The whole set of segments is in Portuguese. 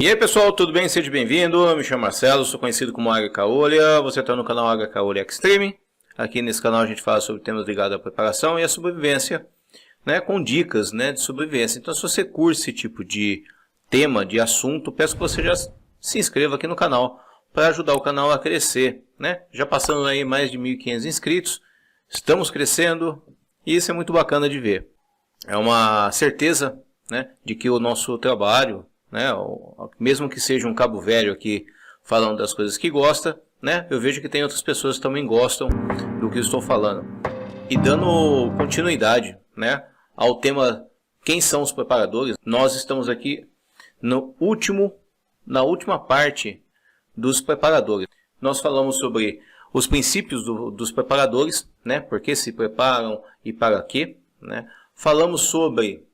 E aí pessoal, tudo bem? Seja bem-vindo, eu me chamo Marcelo, sou conhecido como Águia Caolha, você está no canal Águia Caolha Extreme. Aqui nesse canal a gente fala sobre temas ligados à preparação e à sobrevivência, com dicas de sobrevivência. Então se você curte esse tipo de tema, de assunto, peço que você já se inscreva aqui no canal para ajudar o canal a crescer. Já passando aí mais de 1.500 inscritos, estamos crescendo e isso é muito bacana de ver. É uma certeza de que o nosso trabalho, mesmo que seja um cabo velho aqui falando das coisas que gosta, eu vejo que tem outras pessoas que também gostam do que eu estou falando. E dando continuidade ao tema quem são os preparadores, nós estamos aqui na última parte dos preparadores. Nós falamos sobre os princípios dos preparadores, por que se preparam e para quê. Falamos sobre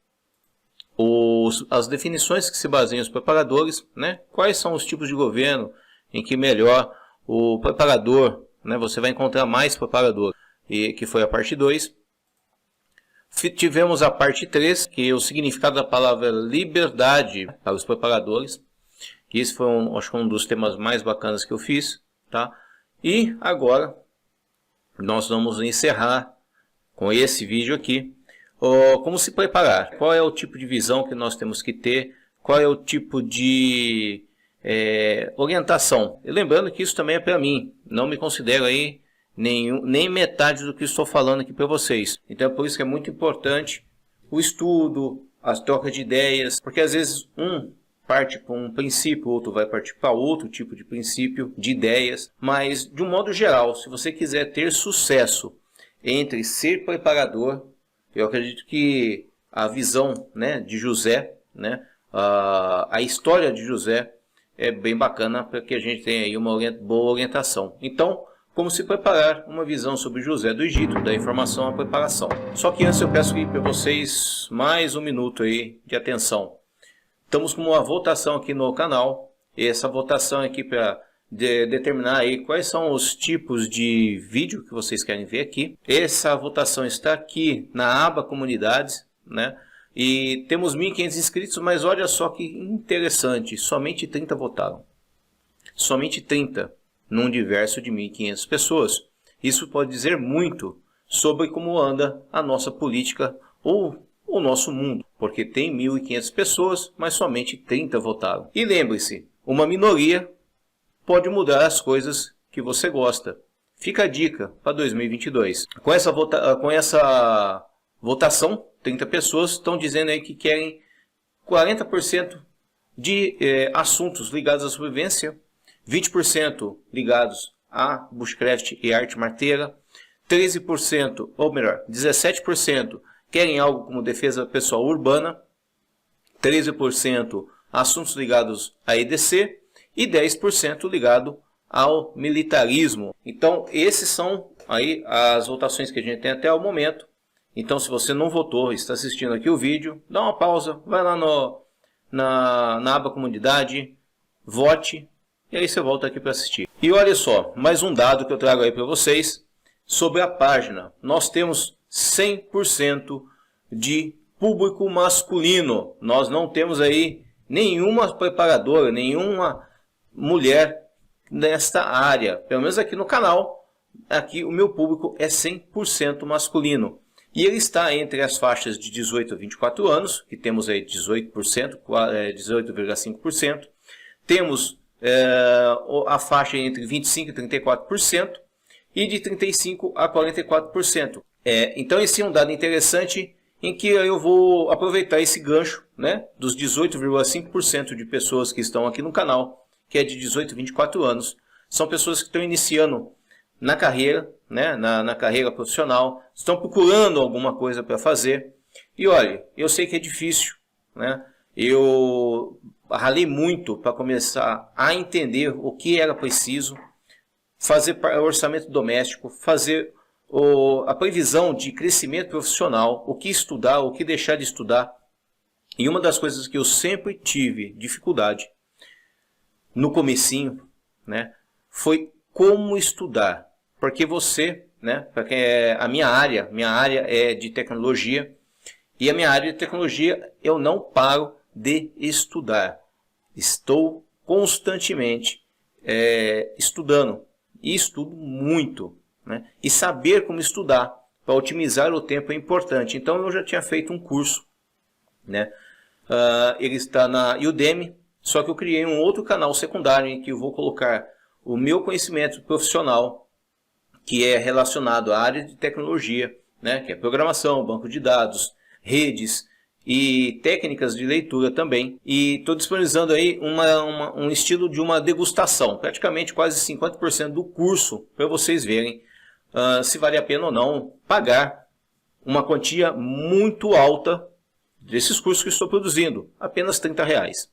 as definições que se baseiam os preparadores, quais são os tipos de governo em que melhor o preparador, você vai encontrar mais preparador, e que foi a parte 2. Tivemos a parte 3, que é o significado da palavra liberdade para os preparadores. Esse foi acho que um dos temas mais bacanas que eu fiz, E agora nós vamos encerrar com esse vídeo aqui. Como se preparar, qual é o tipo de visão que nós temos que ter, qual é o tipo de orientação. E lembrando que isso também é para mim, não me considero aí nem metade do que estou falando aqui para vocês. Então é por isso que é muito importante o estudo, as trocas de ideias, porque às vezes um parte para um princípio, outro vai partir para outro tipo de princípio, de ideias, mas de um modo geral, se você quiser ter sucesso entre ser preparador, eu acredito que a visão de José, a história de José é bem bacana para que a gente tenha aí uma boa orientação. Então, como se preparar, uma visão sobre José do Egito, da informação à preparação. Só que antes eu peço para vocês mais um minuto aí de atenção. Estamos com uma votação aqui no canal, e essa votação aqui para determinar aí quais são os tipos de vídeo que vocês querem ver aqui. Essa votação está aqui na aba comunidades, e temos 1.500 inscritos, mas olha só que interessante, somente 30 votaram. Somente 30 num universo de 1.500 pessoas. Isso pode dizer muito sobre como anda a nossa política ou o nosso mundo, porque tem 1.500 pessoas, mas somente 30 votaram. E lembre-se, uma minoria pode mudar as coisas que você gosta. Fica a dica para 2022. Com essa votação, 30 pessoas estão dizendo aí que querem 40% de assuntos ligados à sobrevivência, 20% ligados a bushcraft e arte marteira, 13%, ou melhor, 17% querem algo como defesa pessoal urbana, 13% assuntos ligados à EDC, e 10% ligado ao militarismo. Então, esses são aí as votações que a gente tem até o momento. Então, se você não votou, está assistindo aqui o vídeo, dá uma pausa, vai lá na aba comunidade, vote, e aí você volta aqui para assistir. E olha só, mais um dado que eu trago aí para vocês sobre a página. Nós temos 100% de público masculino. Nós não temos aí nenhuma preparadora, nenhuma mulher nesta área, pelo menos aqui no canal. Aqui o meu público é 100% masculino, e ele está entre as faixas de 18 a 24 anos, que temos aí 18%, 18,5%, temos a faixa entre 25 e 34%, e de 35 a 44%. Então esse é um dado interessante, em que eu vou aproveitar esse gancho dos 18,5% de pessoas que estão aqui no canal, que é de 18 a 24 anos, são pessoas que estão iniciando na carreira, na carreira profissional, estão procurando alguma coisa para fazer. E olha, eu sei que é difícil, eu ralei muito para começar a entender o que era preciso, fazer orçamento doméstico, fazer a previsão de crescimento profissional, o que estudar, o que deixar de estudar. E uma das coisas que eu sempre tive dificuldade no comecinho, foi como estudar, porque porque a minha área é de tecnologia, e a minha área de tecnologia eu não paro de estudar. estou constantemente estudando, e estudo muito, né? E saber como estudar para otimizar o tempo é importante. Então eu já tinha feito um curso, né? Ele está na Udemy, só que eu criei um outro canal secundário em que eu vou colocar o meu conhecimento profissional, que é relacionado à área de tecnologia, né? Que é programação, banco de dados, redes e técnicas de leitura também. E estou disponibilizando aí um estilo de uma degustação, praticamente quase 50% do curso, para vocês verem se vale a pena ou não pagar uma quantia muito alta desses cursos que estou produzindo, apenas R$30.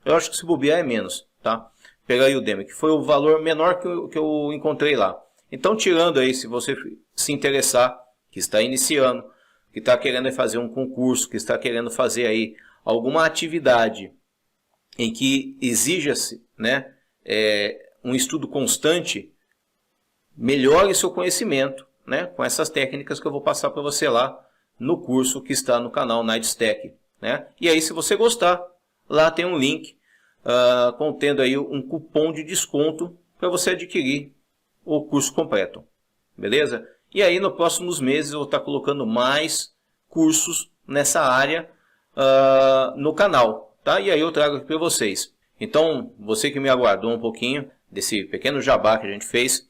Eu acho que se bobear é menos, tá? Pegar a Udemy, que foi o valor menor que eu encontrei lá. Então, tirando aí, se você se interessar, que está iniciando, que está querendo fazer um concurso, que está querendo fazer aí alguma atividade em que exija-se, né, um estudo constante, melhore seu conhecimento, né, com essas técnicas que eu vou passar para você lá no curso que está no canal Nightstack, né? E aí, se você gostar, lá tem um link contendo aí um cupom de desconto para você adquirir o curso completo, beleza? E aí, nos próximos meses, eu vou estar colocando mais cursos nessa área no canal, tá? E aí eu trago aqui para vocês. Então, você que me aguardou um pouquinho desse pequeno jabá que a gente fez,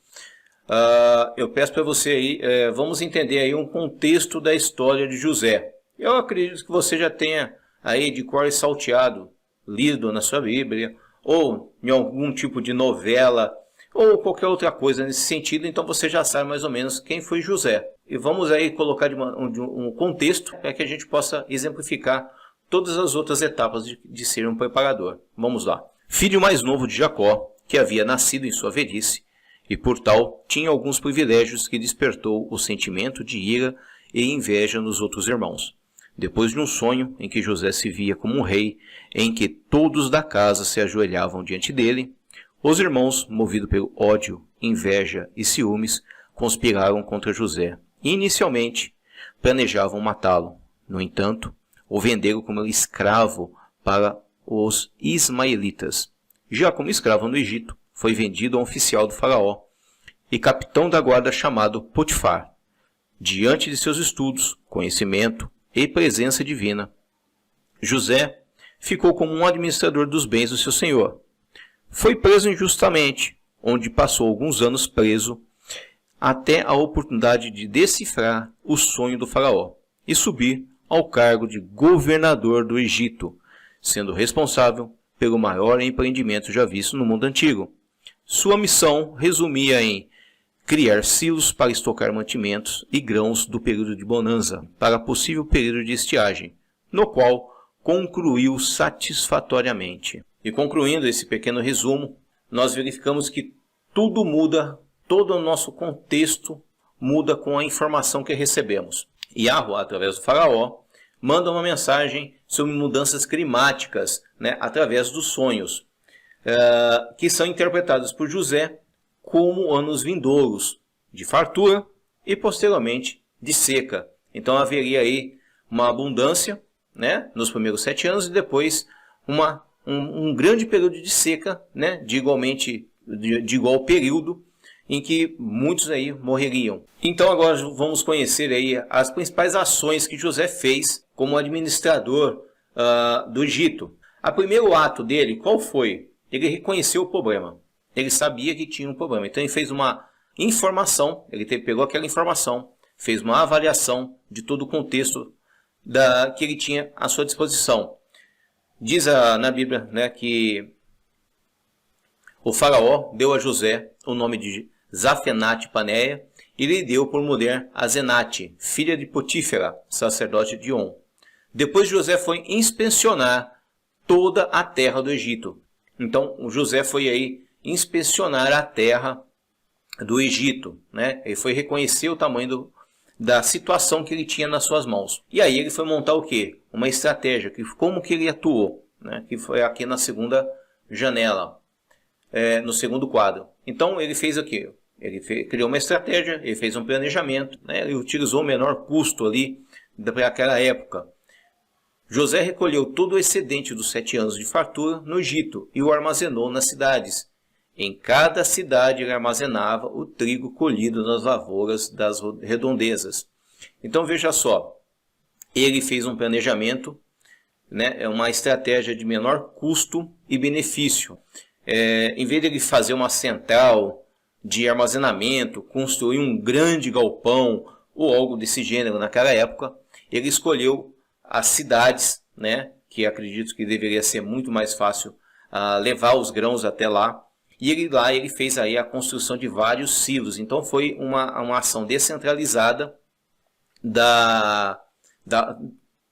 eu peço para você aí, vamos entender aí um contexto da história de José. Eu acredito que você já tenha aí de cor e salteado, lido na sua Bíblia, ou em algum tipo de novela, ou qualquer outra coisa nesse sentido, então você já sabe mais ou menos quem foi José. E vamos aí colocar de um contexto para que a gente possa exemplificar todas as outras etapas de ser um preparador. Vamos lá. Filho mais novo de Jacó, que havia nascido em sua velhice, e por tal tinha alguns privilégios que despertou o sentimento de ira e inveja nos outros irmãos. Depois de um sonho em que José se via como um rei, em que todos da casa se ajoelhavam diante dele, os irmãos, movidos pelo ódio, inveja e ciúmes, conspiraram contra José e, inicialmente, planejavam matá-lo. No entanto, o venderam como escravo para os ismaelitas. Já como escravo no Egito, foi vendido a um oficial do faraó e capitão da guarda chamado Potifar. Diante de seus estudos, conhecimento e presença divina, José ficou como um administrador dos bens do seu senhor. Foi preso injustamente, onde passou alguns anos preso, até a oportunidade de decifrar o sonho do faraó e subir ao cargo de governador do Egito, sendo responsável pelo maior empreendimento já visto no mundo antigo. Sua missão resumia em criar silos para estocar mantimentos e grãos do período de bonança para possível período de estiagem, no qual concluiu satisfatoriamente. E concluindo esse pequeno resumo, nós verificamos que tudo muda, todo o nosso contexto muda com a informação que recebemos. Yahweh, através do faraó, manda uma mensagem sobre mudanças climáticas, né, através dos sonhos, que são interpretados por José como anos vindouros de fartura e posteriormente de seca. Então haveria aí uma abundância, né, nos primeiros 7 anos e depois um grande período de seca, né, de igual período em que muitos aí morreriam. Então agora vamos conhecer aí as principais ações que José fez como administrador do Egito. O primeiro ato dele, qual foi? Ele reconheceu o problema. Ele sabia que tinha um problema. Então ele fez uma informação, pegou aquela informação, fez uma avaliação de todo o contexto que ele tinha à sua disposição. Diz na Bíblia, né, que o faraó deu a José o nome de Zafenate-Paneia e lhe deu por mulher a Zenate, filha de Potífera, sacerdote de On. Depois José foi inspecionar toda a terra do Egito. Então José foi aí inspecionar a terra do Egito, né? Ele foi reconhecer o tamanho da situação que ele tinha nas suas mãos. E aí ele foi montar o quê? Uma estratégia, como que ele atuou, né? Que foi aqui na segunda janela, no segundo quadro. Então ele fez o quê? Ele criou uma estratégia, ele fez um planejamento, né? Ele utilizou o menor custo ali para aquela época. José recolheu todo o excedente dos 7 anos de fartura no Egito e o armazenou nas cidades. Em cada cidade ele armazenava o trigo colhido nas lavouras das redondezas. Então veja só, ele fez um planejamento, né, é uma estratégia de menor custo e benefício. Em vez de ele fazer uma central de armazenamento, construir um grande galpão ou algo desse gênero naquela época, ele escolheu as cidades, né, que acredito que deveria ser muito mais fácil levar os grãos até lá. E ele fez aí a construção de vários silos. Então foi uma ação descentralizada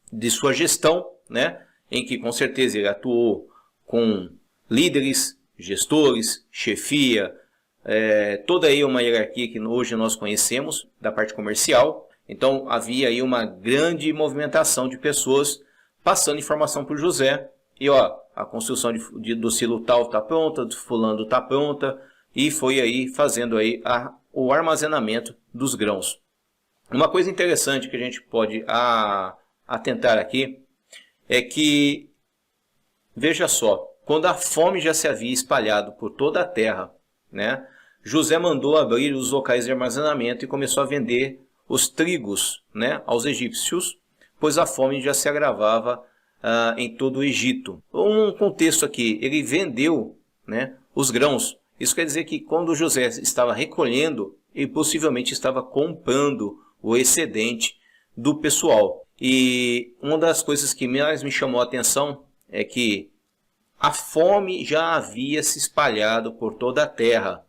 de sua gestão, né, em que com certeza ele atuou com líderes, gestores, chefia, toda aí uma hierarquia que hoje nós conhecemos da parte comercial. Então havia aí uma grande movimentação de pessoas passando informação para o José. E ó, a construção do silo tal está pronta, do fulano está pronta. E foi aí fazendo aí o armazenamento dos grãos. Uma coisa interessante que a gente pode atentar aqui é que, veja só, quando a fome já se havia espalhado por toda a terra, né, José mandou abrir os locais de armazenamento e começou a vender os trigos, né, aos egípcios, pois a fome já se agravava em todo o Egito. Um contexto aqui, ele vendeu, né, os grãos. Isso quer dizer que quando José estava recolhendo, ele possivelmente estava comprando o excedente do pessoal. E uma das coisas que mais me chamou a atenção é que a fome já havia se espalhado por toda a terra.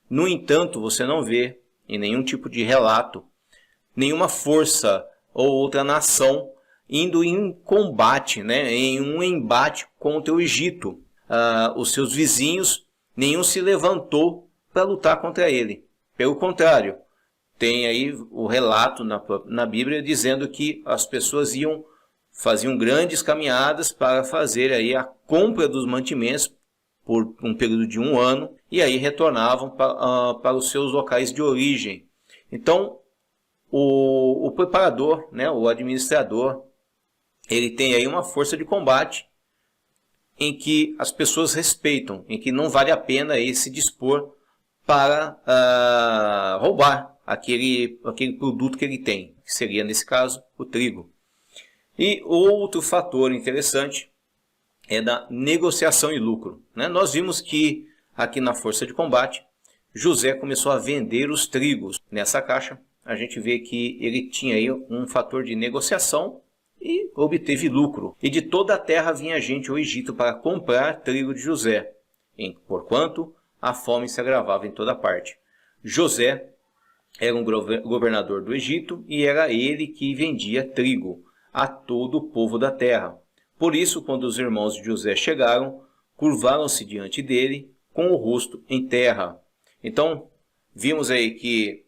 No entanto, você não vê em nenhum tipo de relato nenhuma força ou outra nação indo em combate, né, em um embate contra o Egito. Os seus vizinhos, nenhum se levantou para lutar contra ele. Pelo contrário, tem aí o relato na Bíblia dizendo que as pessoas faziam grandes caminhadas para fazer aí a compra dos mantimentos por um período de 1 ano e aí retornavam para os seus locais de origem. Então, o preparador, né, o administrador, ele tem aí uma força de combate em que as pessoas respeitam, em que não vale a pena aí se dispor para roubar aquele produto que ele tem, que seria, nesse caso, o trigo. E outro fator interessante é da negociação e lucro, né? Nós vimos que aqui na força de combate, José começou a vender os trigos. Nessa caixa, a gente vê que ele tinha aí um fator de negociação e obteve lucro. E de toda a terra vinha gente ao Egito para comprar trigo de José, porquanto a fome se agravava em toda parte. José era um governador do Egito e era ele que vendia trigo a todo o povo da terra. Por isso, quando os irmãos de José chegaram, curvaram-se diante dele com o rosto em terra. Então, vimos aí que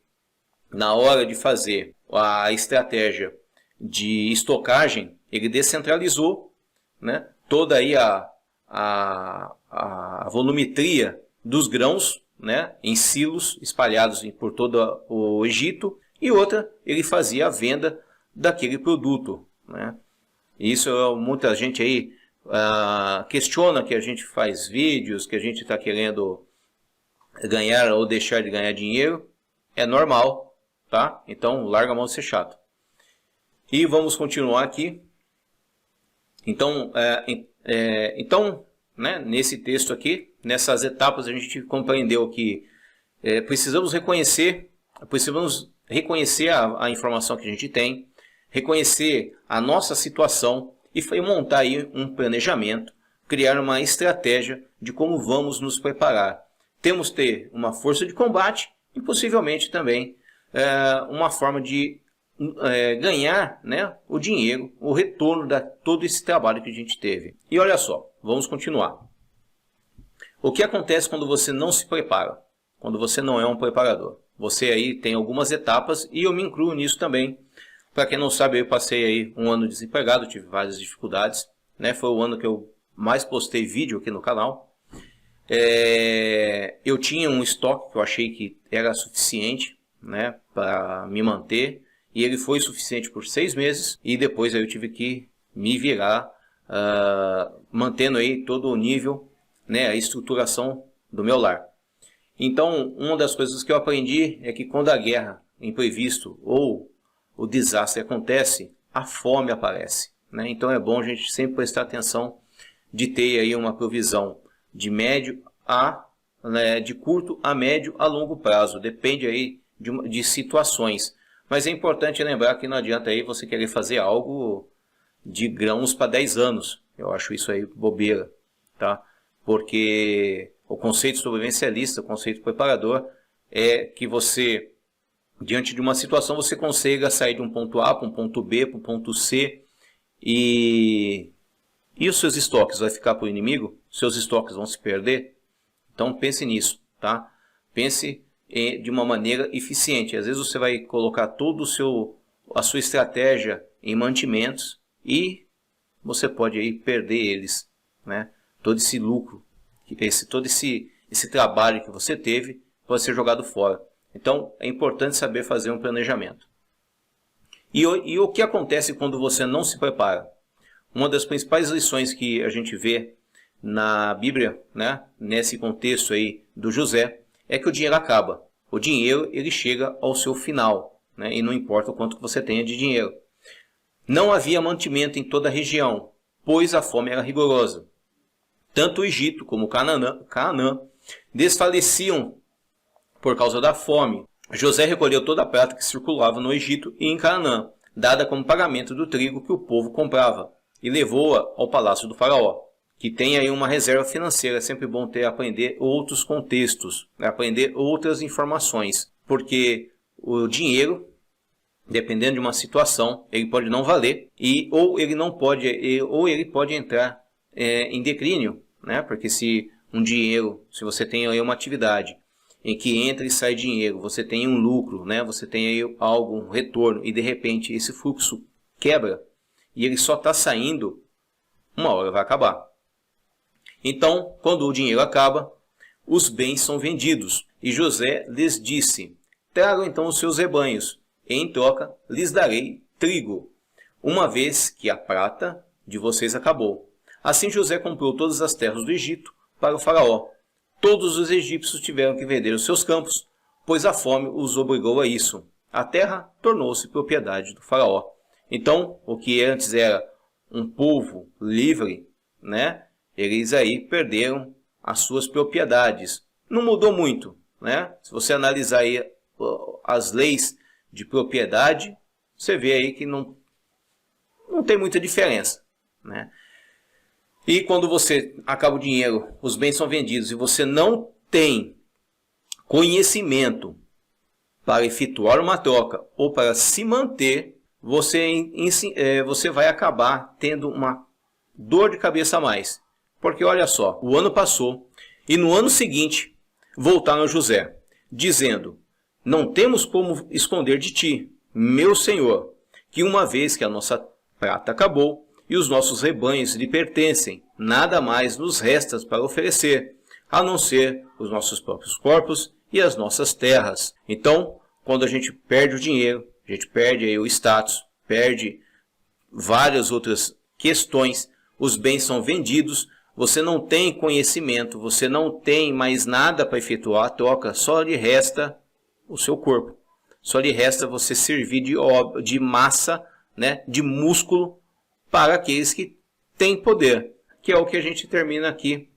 na hora de fazer a estratégia de estocagem, ele descentralizou, né, toda aí a volumetria dos grãos, né, em silos espalhados por todo o Egito, e outra, ele fazia a venda daquele produto, né. Isso muita gente aí questiona que a gente faz vídeos, que a gente está querendo ganhar ou deixar de ganhar dinheiro. É normal, tá? Então larga a mão de ser chato. E vamos continuar aqui. Então, né, nesse texto aqui, nessas etapas a gente compreendeu que precisamos reconhecer a informação que a gente tem, reconhecer a nossa situação e montar aí um planejamento, criar uma estratégia de como vamos nos preparar. Temos que ter uma força de combate e possivelmente também uma forma de ganhar, né, o dinheiro, o retorno de todo esse trabalho que a gente teve. E olha só, vamos continuar. O que acontece quando você não se prepara? Quando você não é um preparador? Você aí tem algumas etapas e eu me incluo nisso também. Para quem não sabe, eu passei aí 1 ano desempregado, tive várias dificuldades, né? Foi o ano que eu mais postei vídeo aqui no canal. Eu tinha um estoque que eu achei que era suficiente, né, para me manter. E ele foi suficiente por 6 meses. E depois aí eu tive que me virar, mantendo aí todo o nível, né, a estruturação do meu lar. Então, uma das coisas que eu aprendi é que quando a guerra, imprevisto ou o desastre acontece, a fome aparece, né? Então é bom a gente sempre prestar atenção de ter aí uma provisão de médio a, né, de curto a médio a longo prazo. Depende aí de situações. Mas é importante lembrar que não adianta aí você querer fazer algo de grãos para 10 anos. Eu acho isso aí bobeira, tá? Porque o conceito sobrevivencialista, o conceito preparador, é que você, diante de uma situação, você consiga sair de um ponto A para um ponto B, para um ponto C, e os seus estoques vão ficar para o inimigo? Seus estoques vão se perder? Então pense nisso, tá? Pense de uma maneira eficiente. Às vezes você vai colocar todo a sua estratégia em mantimentos e você pode aí perder eles, né? Todo esse lucro, todo esse trabalho que você teve pode ser jogado fora. Então é importante saber fazer um planejamento. E o que acontece quando você não se prepara? Uma das principais lições que a gente vê na Bíblia, né, nesse contexto aí do José, é que o dinheiro acaba. O dinheiro, ele chega ao seu final, né, e não importa o quanto você tenha de dinheiro. Não havia mantimento em toda a região, pois a fome era rigorosa. Tanto o Egito como Canaã desfaleciam por causa da fome. José recolheu toda a prata que circulava no Egito e em Canaã, dada como pagamento do trigo que o povo comprava, e levou-a ao palácio do faraó, que tem aí uma reserva financeira. É sempre bom aprender outros contextos, aprender outras informações, porque o dinheiro, dependendo de uma situação, ele pode não valer, ou ele pode entrar em declínio, né? Porque se você tem aí uma atividade em que entra e sai dinheiro, você tem um lucro, né? Você tem aí um retorno, e de repente esse fluxo quebra, e ele só está saindo, uma hora vai acabar. Então, quando o dinheiro acaba, os bens são vendidos. E José lhes disse: tragam então os seus rebanhos, e em troca lhes darei trigo, uma vez que a prata de vocês acabou. Assim José comprou todas as terras do Egito para o faraó. Todos os egípcios tiveram que vender os seus campos, pois a fome os obrigou a isso. A terra tornou-se propriedade do faraó. Então, o que antes era um povo livre, né? Eles aí perderam as suas propriedades. Não mudou muito, né? Se você analisar aí as leis de propriedade, você vê aí que não tem muita diferença, né? E quando você acaba o dinheiro, os bens são vendidos e você não tem conhecimento para efetuar uma troca ou para se manter, você vai acabar tendo uma dor de cabeça a mais. Porque olha só, o ano passou e no ano seguinte voltaram a José, dizendo: não temos como esconder de ti, meu senhor, que uma vez que a nossa prata acabou e os nossos rebanhos lhe pertencem, nada mais nos resta para oferecer, a não ser os nossos próprios corpos e as nossas terras. Então, quando a gente perde o dinheiro, a gente perde aí o status, perde várias outras questões, os bens são vendidos, você não tem conhecimento, você não tem mais nada para efetuar a troca, só lhe resta o seu corpo. Só lhe resta você servir de massa, né, de músculo para aqueles que têm poder, que é o que a gente termina aqui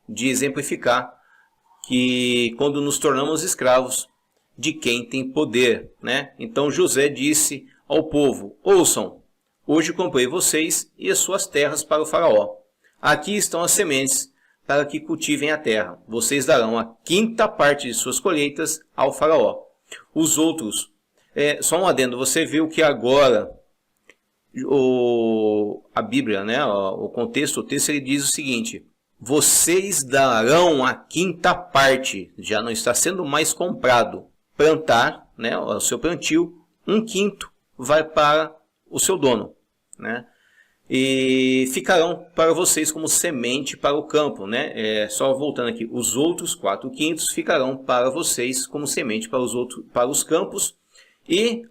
de exemplificar, que quando nos tornamos escravos de quem tem poder, né? Então José disse ao povo: ouçam, hoje comprei vocês e as suas terras para o faraó. Aqui estão as sementes para que cultivem a terra. Vocês darão a 5ª parte de suas colheitas ao faraó. Os outros, só um adendo, você viu que agora a Bíblia, né, o texto ele diz o seguinte: vocês darão a 5ª parte, já não está sendo mais comprado. Plantar, né, o seu plantio, 1/5 vai para o seu dono, né? E ficarão para vocês como semente para o campo, né? Só voltando aqui, os outros 4/5 ficarão para vocês como semente para os campos e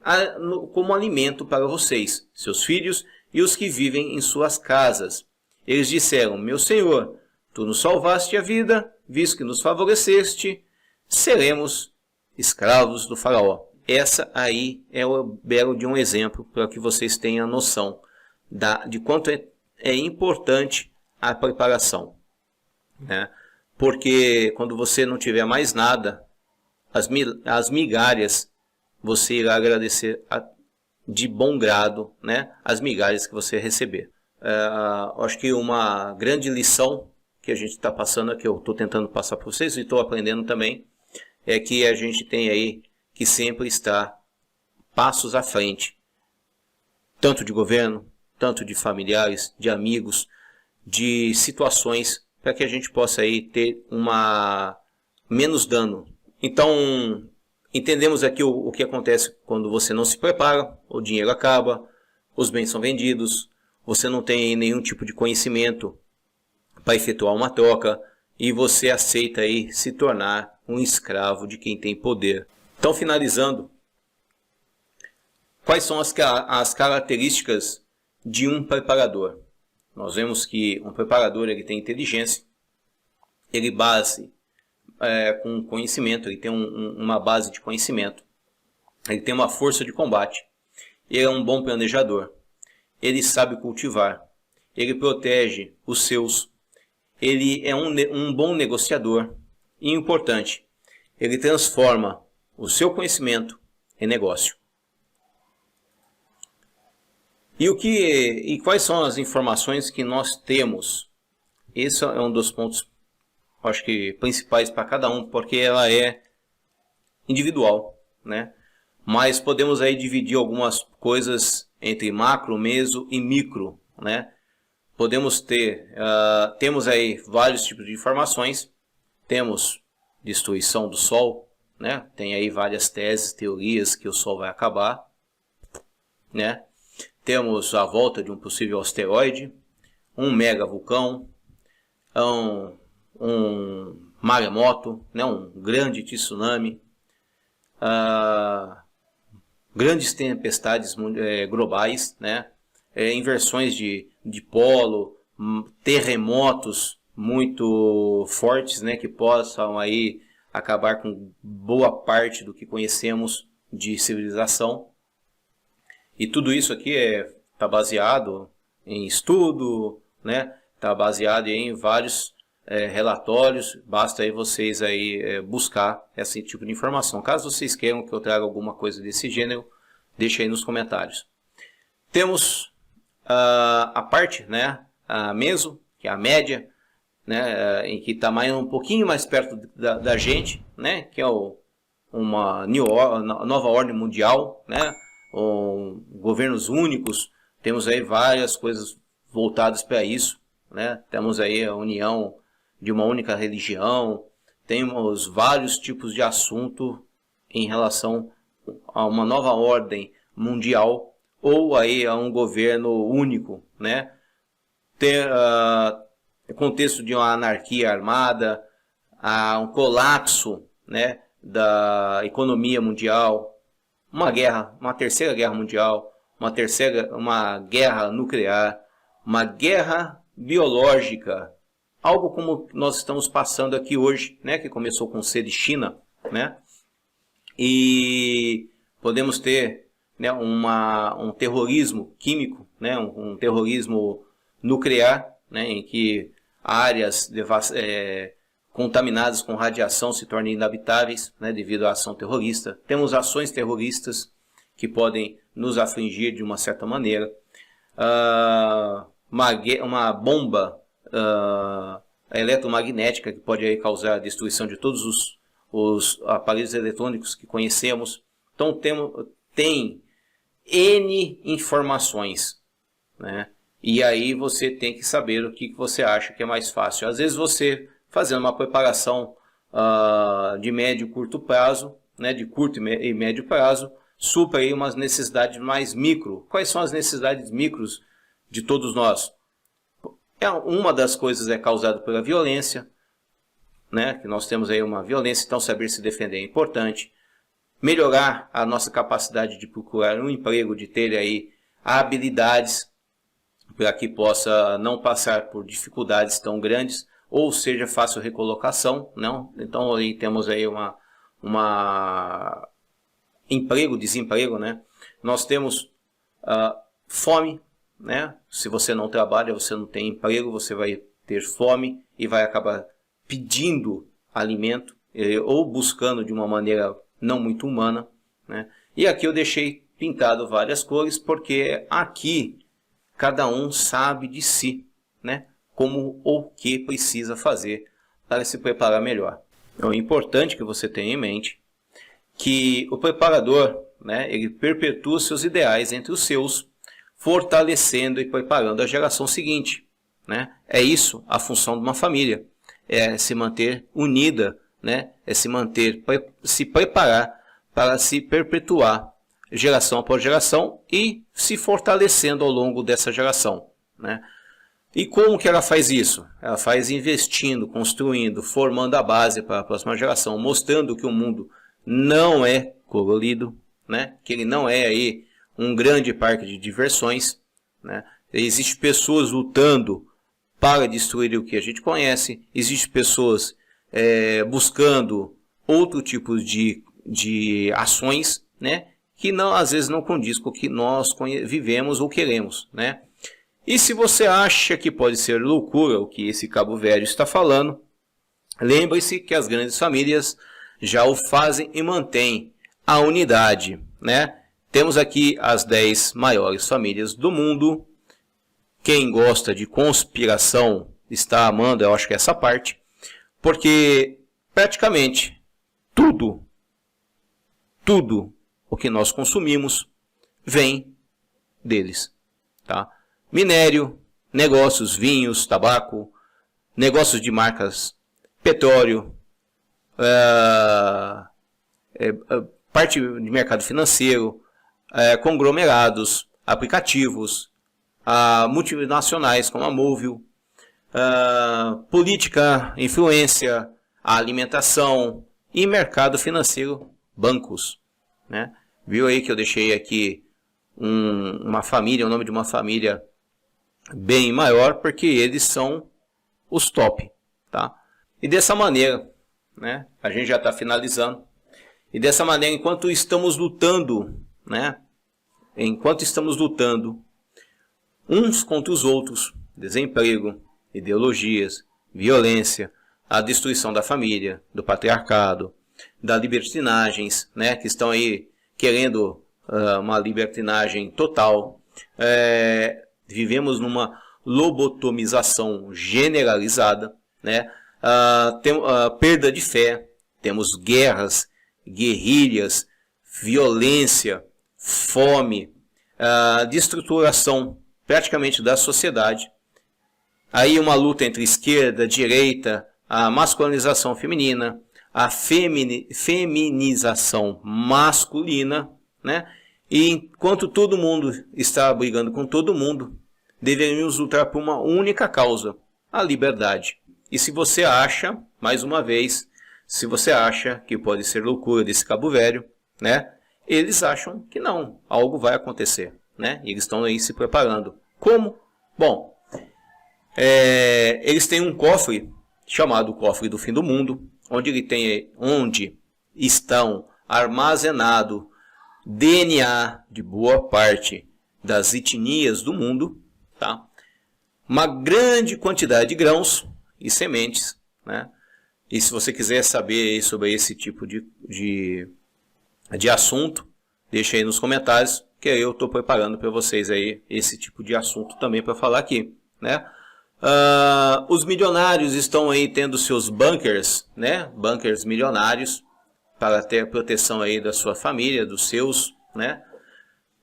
como alimento para vocês, seus filhos e os que vivem em suas casas. Eles disseram: meu Senhor, tu nos salvaste a vida, visto que nos favoreceste, seremos escravos do faraó. Essa aí é o belo de um exemplo para que vocês tenham noção de quanto é importante a preparação, né? Porque quando você não tiver mais nada, as migalhas, você irá agradecer de bom grado, né, as migalhas que você receber. Acho que uma grande lição que a gente está passando aqui, eu estou tentando passar para vocês e estou aprendendo também, é que a gente tem aí que sempre estar passos à frente, tanto de governo, tanto de familiares, de amigos, de situações, para que a gente possa aí ter menos dano. Então, entendemos aqui o que acontece quando você não se prepara, o dinheiro acaba, os bens são vendidos, você não tem nenhum tipo de conhecimento para efetuar uma troca e você aceita aí se tornar um escravo de quem tem poder. Então, finalizando, quais são as características de um preparador? Nós vemos que um preparador ele tem inteligência, ele com conhecimento, ele tem uma base de conhecimento, ele tem uma força de combate, ele é um bom planejador, ele sabe cultivar, ele protege os seus, ele é um bom negociador e, importante, ele transforma o seu conhecimento em negócio. E quais são as informações que nós temos? Esse é um dos pontos, acho que principais para cada um, porque ela é individual, né? Mas podemos aí dividir algumas coisas entre macro, meso e micro, né? Podemos temos aí vários tipos de informações. Temos destruição do Sol, né? Tem aí várias teses, teorias que o Sol vai acabar, né? Temos a volta de um possível asteroide, um mega vulcão, um maremoto, né? Um grande tsunami, grandes tempestades globais, né? Inversões de polo, terremotos muito fortes, né? Que possam aí acabar com boa parte do que conhecemos de civilização. E tudo isso aqui está baseado em estudo, né? Está baseado em vários relatórios. Basta aí vocês aí buscar esse tipo de informação. Caso vocês queiram que eu traga alguma coisa desse gênero, deixe aí nos comentários. Temos a parte, né? A meso, que é a média, né? Em que está um pouquinho mais perto da gente, né? Que é uma nova ordem mundial, né? Governos únicos, temos aí várias coisas voltadas para isso, né? Temos aí a união de uma única religião, temos vários tipos de assunto em relação a uma nova ordem mundial ou aí a um governo único, né? Ter contexto de uma anarquia armada, a um colapso, né, da economia mundial, uma guerra, uma terceira guerra mundial, uma guerra nuclear, uma guerra biológica, algo como nós estamos passando aqui hoje, né, que começou com C de China, né, e podemos ter, né, um terrorismo químico, né, um terrorismo nuclear, né, em que áreas contaminadas com radiação se tornem inabitáveis, né, devido à ação terrorista. Temos ações terroristas que podem nos afligir de uma certa maneira. Uma bomba eletromagnética que pode aí causar a destruição de todos os aparelhos eletrônicos que conhecemos. Então tem N informações, né? E aí você tem que saber o que você acha que é mais fácil. Às vezes você fazendo uma preparação de médio e curto prazo, né, de curto e médio prazo, supra aí umas necessidades mais micro. Quais são as necessidades micros de todos nós? Uma das coisas é causada pela violência, né, que nós temos aí uma violência, então saber se defender é importante. Melhorar a nossa capacidade de procurar um emprego, de ter aí habilidades, para que possa não passar por dificuldades tão grandes, ou seja, fácil recolocação, não? Então aí temos aí uma emprego, desemprego, né? Nós temos fome, né? Se você não trabalha, você não tem emprego, você vai ter fome e vai acabar pedindo alimento ou buscando de uma maneira não muito humana, né? E aqui eu deixei pintado várias cores porque aqui cada um sabe de si, né? Como ou que precisa fazer para se preparar melhor. É importante que você tenha em mente que o preparador, né, ele perpetua seus ideais entre os seus, fortalecendo e preparando a geração seguinte, né? É isso a função de uma família, é se manter unida, né? É se preparar para se perpetuar geração após geração e se fortalecendo ao longo dessa geração, né? E como que ela faz isso? Ela faz investindo, construindo, formando a base para a próxima geração, mostrando que o mundo não é colorido, né? Que ele não é aí um grande parque de diversões, né? Existem pessoas lutando para destruir o que a gente conhece, existem pessoas buscando outro tipo de ações, né? Que não, às vezes não condiz com o que nós vivemos ou queremos, né? E se você acha que pode ser loucura o que esse Cabo Velho está falando, lembre-se que as grandes famílias já o fazem e mantêm a unidade, né? Temos aqui as 10 maiores famílias do mundo. Quem gosta de conspiração está amando, eu acho que essa parte, porque praticamente tudo o que nós consumimos vem deles, tá? Minério, negócios, vinhos, tabaco, negócios de marcas, petróleo, parte de mercado financeiro, conglomerados, aplicativos, multinacionais como a Movil, política, influência, a alimentação e mercado financeiro, bancos, né? Viu aí que eu deixei aqui uma família, o nome de uma família bem maior, porque eles são os top, tá? E dessa maneira, né, a gente já está finalizando, e dessa maneira, enquanto estamos lutando, né, uns contra os outros, desemprego, ideologias, violência, a destruição da família, do patriarcado, das libertinagens, né, que estão aí querendo uma libertinagem total. Vivemos numa lobotomização generalizada, né? Perda de fé, temos guerras, guerrilhas, violência, fome, destruturação praticamente da sociedade. Aí uma luta entre esquerda, direita, a masculinização feminina, a feminização masculina, né? E enquanto todo mundo está brigando com todo mundo, deveríamos lutar por uma única causa, a liberdade. E se você acha, mais uma vez, se você acha que pode ser loucura desse Cabo Velho, né? Eles acham que não, algo vai acontecer, né? E eles estão aí se preparando. Como? Bom, eles têm um cofre chamado Cofre do Fim do Mundo, onde estão armazenados DNA de boa parte das etnias do mundo, tá? Uma grande quantidade de grãos e sementes, né? E se você quiser saber sobre esse tipo de assunto, deixa aí nos comentários, que eu estou preparando para vocês aí esse tipo de assunto também para falar aqui, né? Os milionários estão aí tendo seus bunkers, né? Bunkers milionários para ter a proteção aí da sua família, dos seus, né?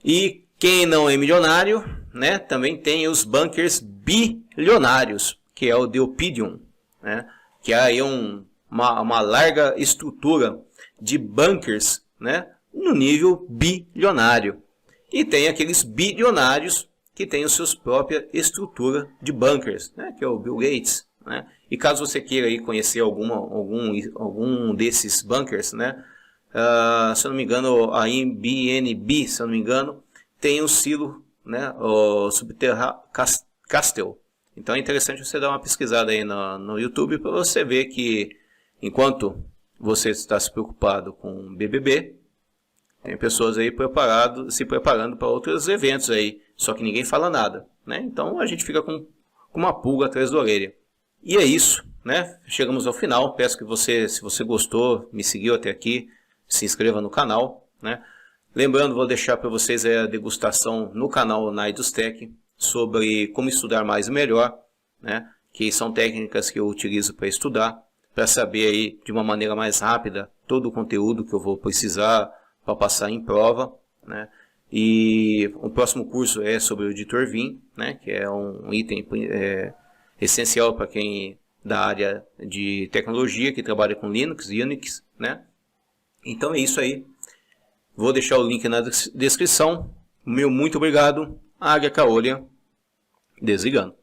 E quem não é milionário, né? Também tem os bunkers bilionários, que é o The Opidium, né? Que é aí uma larga estrutura de bunkers, né? No nível bilionário. E tem aqueles bilionários que têm a sua própria estrutura de bunkers, né? Que é o Bill Gates, né? E caso você queira aí conhecer algum desses bunkers, né? Se eu não me engano, a Airbnb, se eu não me engano, tem um silo né, o Castel. Então é interessante você dar uma pesquisada aí no YouTube para você ver que enquanto você está se preocupado com BBB, tem pessoas aí se preparando para outros eventos aí, só que ninguém fala nada, né? Então a gente fica com uma pulga atrás da orelha. E é isso, né? Chegamos ao final. Peço que você, se você gostou, me seguiu até aqui, se inscreva no canal, né? Lembrando, vou deixar para vocês a degustação no canal Naidustech sobre como estudar mais e melhor, né? Que são técnicas que eu utilizo para estudar, para saber aí de uma maneira mais rápida todo o conteúdo que eu vou precisar para passar em prova, né? E o próximo curso é sobre o editor Vim, né? Que é um item essencial para quem da área de tecnologia que trabalha com Linux, Unix, né? Então é isso aí. Vou deixar o link na descrição. Meu muito obrigado. Águia Caolha, desligando.